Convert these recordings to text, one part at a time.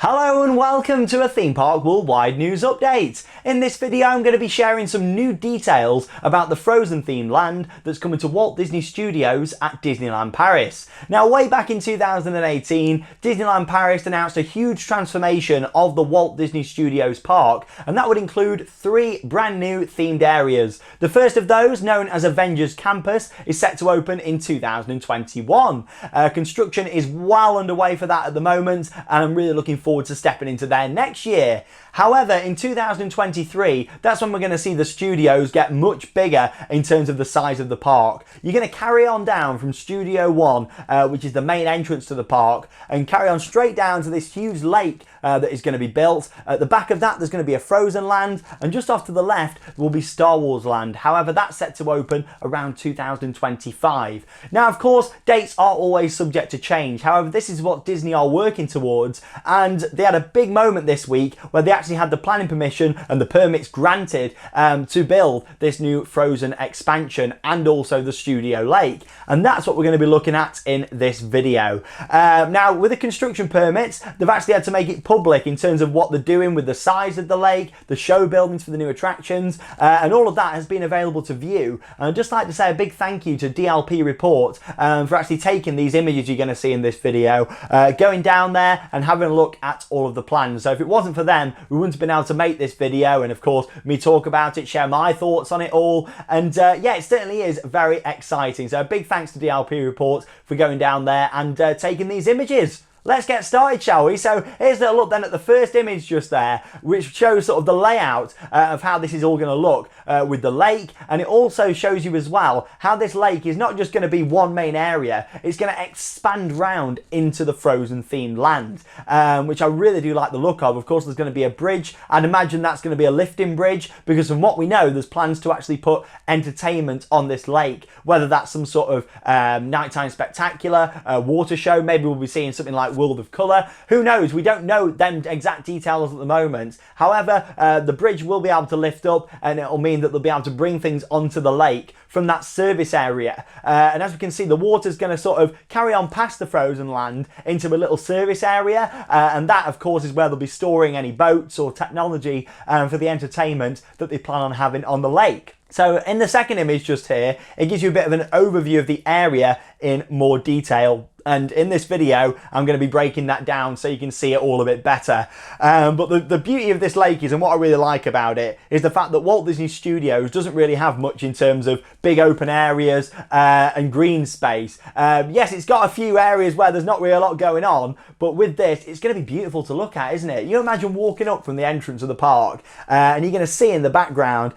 Hello and welcome to a Theme Park Worldwide news update. In this video I'm going to be sharing some new details about the Frozen themed land that's coming to Walt Disney Studios at Disneyland Paris. Now way back in 2018, Disneyland Paris announced a huge transformation of the Walt Disney Studios Park, and that would include 3 brand new themed areas. The first of those, known as Avengers Campus, is set to open in 2021. Construction is well underway for that at the moment, and I'm really looking forward to stepping into there next year. However, in 2023, that's when we're going to see the studios get much bigger in terms of the size of the park. You're going to carry on down from Studio 1, which is the main entrance to the park, and carry on straight down to this huge lake that is going to be built. At the back of that, there's going to be a Frozen land, and just off to the left will be Star Wars land. However, that's set to open around 2025. Now, of course, dates are always subject to change. However, this is what Disney are working towards, and they had a big moment this week where they actually had the planning permission and the permits granted to build this new Frozen expansion and also the Studio Lake. And that's what we're going to be looking at in this video. Now, with the construction permits, they've actually had to make it public in terms of what they're doing with the size of the lake, the show buildings for the new attractions, and all of that has been available to view. And I'd just like to say a big thank you to DLP Report for actually taking these images you're going to see in this video, going down there and having a look at all of the plans. So if it wasn't for them, we wouldn't have been able to make this video, and of course me talk about it, share my thoughts on it all, and yeah, it certainly is very exciting. So a big thanks to DLP Report for going down there and taking these images. Let's get started, shall we? So here's a look then at the first image just there, which shows sort of the layout of how this is all going to look with the lake, and it also shows you as well how this lake is not just going to be one main area, it's going to expand round into the Frozen themed land, which I really do like the look of. Of course, there's going to be a bridge. I'd imagine that's going to be a lifting bridge, because from what we know, there's plans to actually put entertainment on this lake, whether that's some sort of nighttime spectacular, water show. Maybe we'll be seeing something like World of Colour. Who knows? We don't know them exact details at the moment. However, the bridge will be able to lift up, and it'll mean that they'll be able to bring things onto the lake from that service area. And as we can see, the water's going to sort of carry on past the Frozen land into a little service area, and that of course is where they'll be storing any boats or technology for the entertainment that they plan on having on the lake. So in the second image just here, it gives you a bit of an overview of the area in more detail. And in this video, I'm going to be breaking that down so you can see it all a bit better. But the beauty of this lake is, and what I really like about it, is the fact that Walt Disney Studios doesn't really have much in terms of big open areas and green space. Yes, it's got a few areas where there's not really a lot going on, but with this, it's going to be beautiful to look at, isn't it? You imagine walking up from the entrance of the park and you're going to see in the background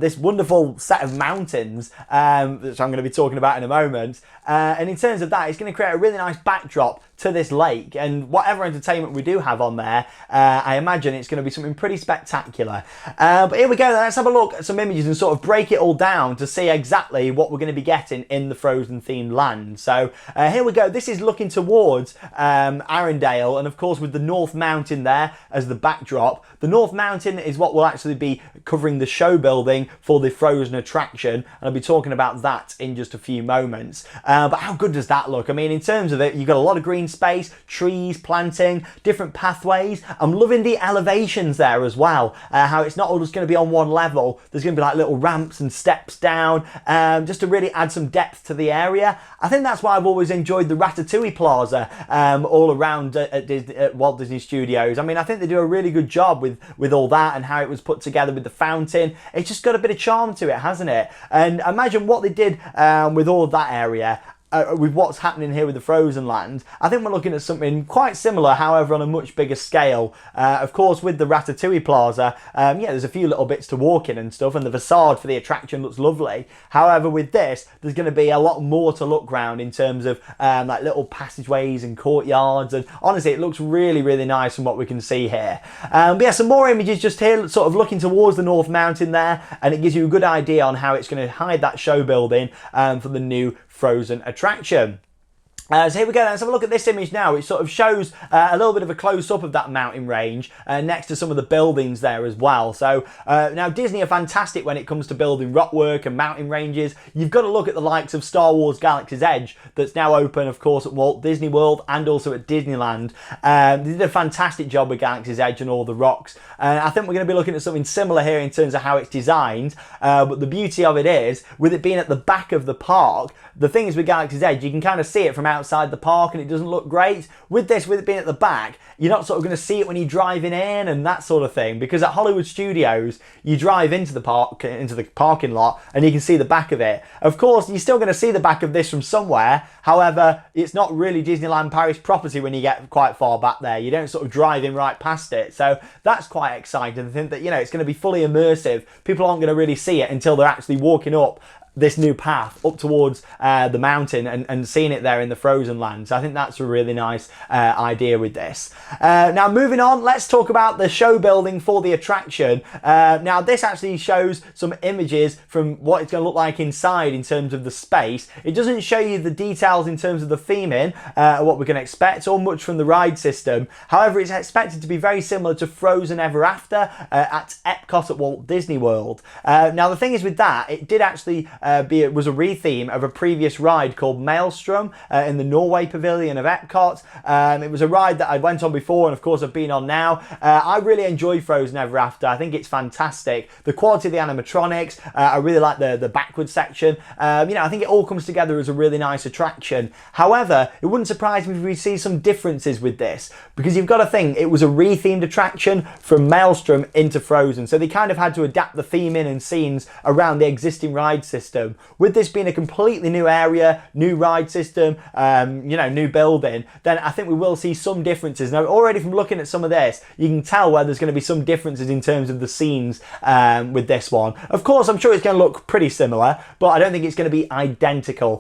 this wonderful set of mountains, which I'm going to be talking about in a moment. And in terms of that, it's going to create a really nice backdrop to this lake, and whatever entertainment we do have on there, I imagine it's going to be something pretty spectacular. But here we go, let's have a look at some images and sort of break it all down to see exactly what we're going to be getting in the Frozen themed land. So here we go, this is looking towards Arendelle, and of course with the North Mountain there as the backdrop. The North Mountain is what will actually be covering the show building for the Frozen attraction, and I'll be talking about that in just a few moments. But how good does that look? I mean, in terms of it, you've got a lot of green space, trees, planting, different pathways. I'm loving the elevations there as well, how it's not all just going to be on one level. There's going to be like little ramps and steps down, just to really add some depth to the area. I think that's why I've always enjoyed the Ratatouille Plaza all around at Walt Disney Studios. I mean, I think they do a really good job with all that and how it was put together with the fountain. It's just got a bit of charm to it, hasn't it? And imagine what they did with all of that area. With what's happening here with the Frozen land, I think we're looking at something quite similar, however on a much bigger scale. Of course, with the Ratatouille Plaza, yeah, there's a few little bits to walk in and stuff, and the facade for the attraction looks lovely. However, with this, there's going to be a lot more to look round in terms of like little passageways and courtyards, and honestly, it looks really, really nice from what we can see here. But yeah, some more images just here, sort of looking towards the North Mountain there, and it gives you a good idea on how it's going to hide that show building for the new Frozen attraction. So here we go, let's have a look at this image now. It sort of shows a little bit of a close-up of that mountain range next to some of the buildings there as well. So now Disney are fantastic when it comes to building rock work and mountain ranges. You've got to look at the likes of Star Wars Galaxy's Edge that's now open, of course, at Walt Disney World and also at Disneyland. They did a fantastic job with Galaxy's Edge and all the rocks. I think we're going to be looking at something similar here in terms of how it's designed. But the beauty of it is, with it being at the back of the park, the thing is with Galaxy's Edge, you can kind of see it from outside the park and it doesn't look great. With this, with it being at the back, you're not sort of going to see it when you're driving in and that sort of thing, because at Hollywood Studios, you drive into the park, into the parking lot, and you can see the back of it. Of course, you're still going to see the back of this from somewhere. However, it's not really Disneyland Paris property when you get quite far back there. You don't sort of drive in right past it. So that's quite exciting. I think that, you know, it's going to be fully immersive. People aren't going to really see it until they're actually walking up this new path up towards the mountain and seeing it there in the frozen land. So I think that's a really nice idea with this. Now moving on, let's talk about the show building for the attraction. Now this actually shows some images from what it's going to look like inside in terms of the space. It doesn't show you the details in terms of the theming, what we can expect, or much from the ride system. However, it's expected to be very similar to Frozen Ever After at Epcot at Walt Disney World. Now the thing is with that, it did actually it was a retheme of a previous ride called Maelstrom in the Norway Pavilion of Epcot. It was a ride that I went on before and of course I've been on now. I really enjoy Frozen Ever After. I think it's fantastic. The quality of the animatronics, I really like the backward section. You know, I think it all comes together as a really nice attraction. However, it wouldn't surprise me if we see some differences with this, because you've got to think it was a rethemed attraction from Maelstrom into Frozen, so they kind of had to adapt the theming and scenes around the existing ride system. With this being a completely new area, new ride system, you know, new building, then I think we will see some differences. Now, already from looking at some of this, you can tell where there's going to be some differences in terms of the scenes with this one. Of course, I'm sure it's going to look pretty similar, but I don't think it's going to be identical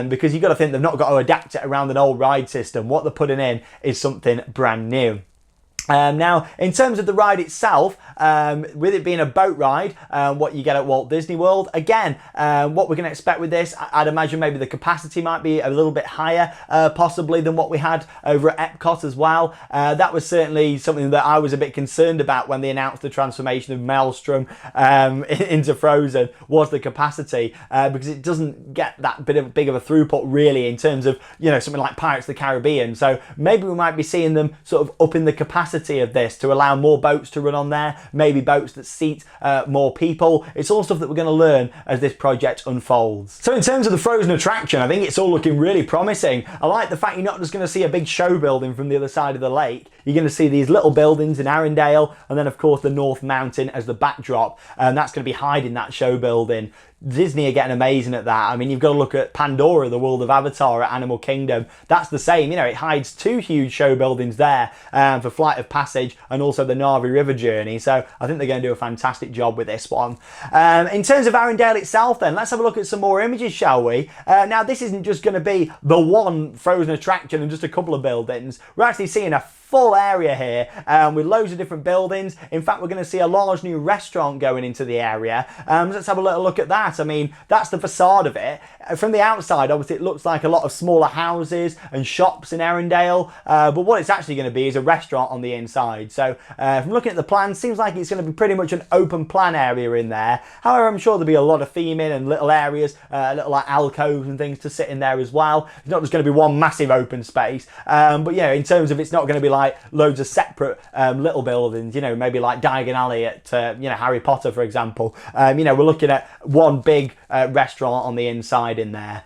because you've got to think they've not got to adapt it around an old ride system. What they're putting in is something brand new. Now, in terms of the ride itself, with it being a boat ride, what you get at Walt Disney World, again, what we're going to expect with this, I'd imagine maybe the capacity might be a little bit higher, possibly, than what we had over at Epcot as well. That was certainly something that I was a bit concerned about when they announced the transformation of Maelstrom into Frozen, was the capacity, because it doesn't get that big of a throughput really in terms of, you know, something like Pirates of the Caribbean. So maybe we might be seeing them sort of up in the capacity of this to allow more boats to run on there, maybe boats that seat more people. It's all stuff that we're going to learn as this project unfolds. So in terms of the Frozen attraction, I think it's all looking really promising. I like the fact you're not just going to see a big show building from the other side of the lake. You're going to see these little buildings in Arendelle, and then of course the North Mountain as the backdrop, and that's going to be hiding that show building. Disney are getting amazing at that. I mean, you've got to look at Pandora, the world of Avatar at Animal Kingdom. That's the same. You know, it hides two huge show buildings there for Flight of Passage and also the Na'vi River Journey. So I think they're going to do a fantastic job with this one. In terms of Arendelle itself then, let's have a look at some more images, shall we? Now, this isn't just going to be the one Frozen attraction and just a couple of buildings. We're actually seeing a full area here with loads of different buildings. In fact, we're going to see a large new restaurant going into the area. Let's have a little look at that. I mean, that's the facade of it. From the outside, obviously, it looks like a lot of smaller houses and shops in Arendelle, but what it's actually going to be is a restaurant on the inside. So from looking at the plan, seems like it's going to be pretty much an open plan area in there. However, I'm sure there'll be a lot of theming and little areas, little like alcoves and things to sit in there as well. It's not just going to be one massive open space, but yeah, in terms of it's not going to be like loads of separate little buildings, you know, maybe like Diagon Alley at you know, Harry Potter, for example. You know, we're looking at one big restaurant on the inside in there.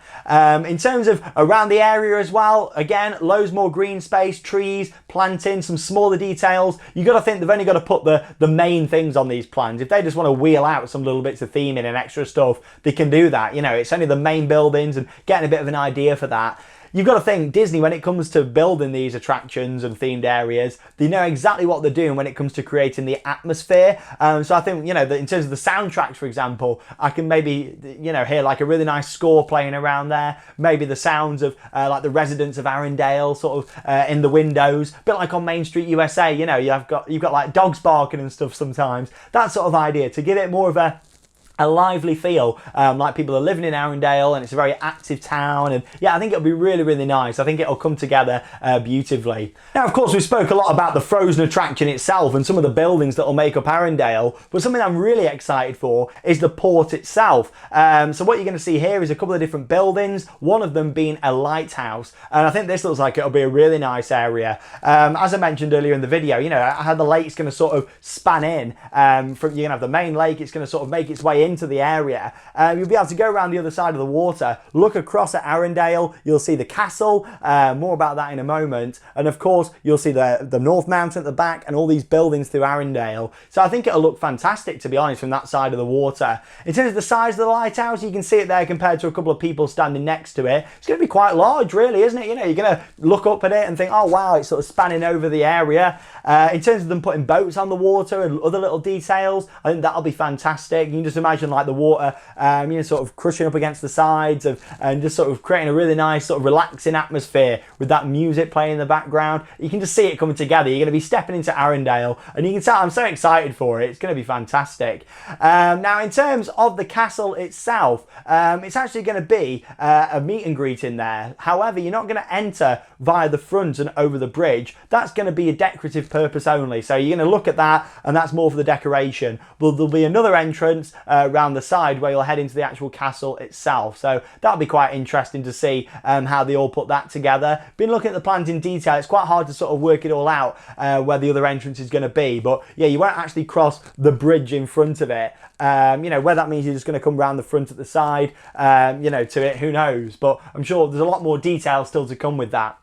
In terms of around the area as well, again, loads more green space, trees, planting, some smaller details. You got to think they've only got to put the main things on these plans. If they just want to wheel out some little bits of theming and extra stuff, they can do that. You know, it's only the main buildings and getting a bit of an idea for that. You've got to think, Disney, when it comes to building these attractions and themed areas, they know exactly what they're doing when it comes to creating the atmosphere. So I think, you know, that in terms of the soundtracks, for example, I can maybe, you know, hear like a really nice score playing around there. Maybe the sounds of like the residents of Arendelle sort of in the windows. A bit like on Main Street USA, you know, you've got like dogs barking and stuff sometimes. That sort of idea to give it more of a a lively feel, like people are living in Arendelle, and it's a very active town, and yeah, I think it'll be really, really nice. I think it'll come together beautifully. Now, of course, we spoke a lot about the Frozen attraction itself and some of the buildings that will make up Arendelle, but something I'm really excited for is the port itself. So what you're going to see here is a couple of different buildings, one of them being a lighthouse, and I think this looks like it'll be a really nice area. As I mentioned earlier in the video, you know, how the lake's going to sort of span in, you're going to have the main lake, it's going to sort of make its way into the area. You'll be able to go around the other side of the water, look across at Arendelle, you'll see the castle, more about that in a moment, and of course you'll see the North Mountain at the back and all these buildings through Arendelle. So I think it'll look fantastic, to be honest, from that side of the water. In terms of the size of the lighthouse, you can see it there compared to a couple of people standing next to it. It's going to be quite large, really, isn't it? You know, you're going to look up at it and think, oh wow, it's sort of spanning over the area. In terms of them putting boats on the water and other little details, I think that'll be fantastic. You can just imagine like the water, you know, sort of crushing up against the sides and just sort of creating a really nice sort of relaxing atmosphere with that music playing in the background. You can just see it coming together. You're going to be stepping into Arendelle, and you can tell I'm so excited for it. It's going to be fantastic. Now, in terms of the castle itself, it's actually going to be a meet and greet in there. However, you're not going to enter via the front and over the bridge. That's going to be a decorative purpose only. So you're going to look at that, and that's more for the decoration. But there'll be another entrance around the side where you'll head into the actual castle itself. So that'll be quite interesting to see how they all put that together. Been looking at the plans in detail. It's quite hard to sort of work it all out where the other entrance is going to be. But yeah, you won't actually cross the bridge in front of it. You know, where that means you're just going to come around the front at the side, you know, to it, who knows. But I'm sure there's a lot more detail still to come with that.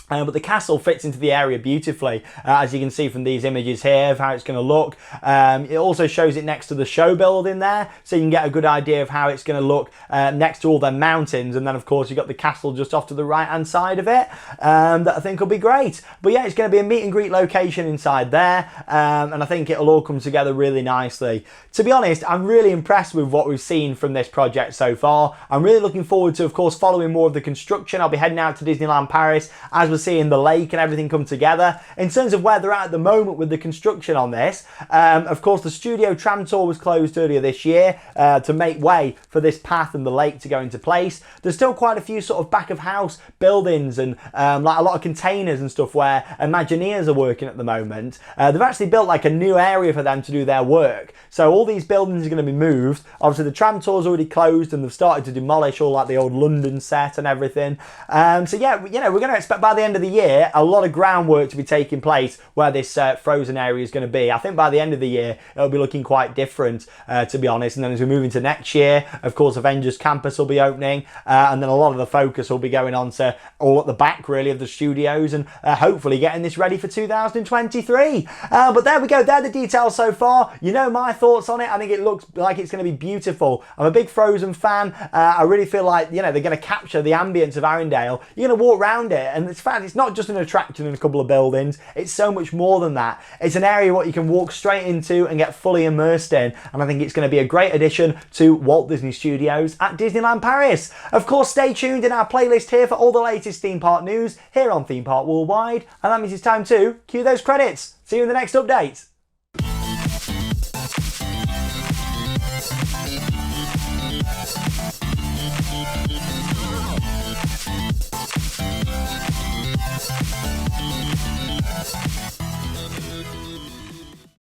But the castle fits into the area beautifully, as you can see from these images here of how it's going to look. It also shows it next to the show building there, so you can get a good idea of how it's going to look next to all the mountains. And then of course you've got the castle just off to the right hand side of it, that I think will be great. But yeah, it's going to be a meet and greet location inside there, and I think it'll all come together really nicely. To be honest, I'm really impressed with what we've seen from this project so far. I'm really looking forward to, of course, following more of the construction. I'll be heading out to Disneyland Paris as we're seeing the lake and everything come together. In terms of where they're at the moment with the construction on this, of course the studio tram tour was closed earlier this year to make way for this path and the lake to go into place. There's still quite a few sort of back of house buildings and like a lot of containers and stuff where Imagineers are working at the moment. They've actually built like a new area for them to do their work. So all these buildings are going to be moved. Obviously the tram tour's already closed and they've started to demolish all like the old London set and everything. So yeah, you know, we're going to expect by the end of the year a lot of groundwork to be taking place where this Frozen area is going to be. I think by the end of the year it'll be looking quite different, to be honest. And then as we move into next year, of course Avengers Campus will be opening, and then a lot of the focus will be going on to all at the back really of the studios, and hopefully getting this ready for 2023. But there we go, they're the details so far. You know my thoughts on it. I think it looks like it's going to be beautiful. I'm a big Frozen fan. I really feel like, you know, they're going to capture the ambience of Arendelle. You're going to walk around it, and in fact it's not just an attraction and a couple of buildings, it's so much more than that. It's an area what you can walk straight into and get fully immersed in, and I think it's going to be a great addition to Walt Disney Studios at Disneyland Paris. Of course, stay tuned in our playlist here for all the latest theme park news here on Theme Park Worldwide, and that means it's time to cue those credits. See you in the next update.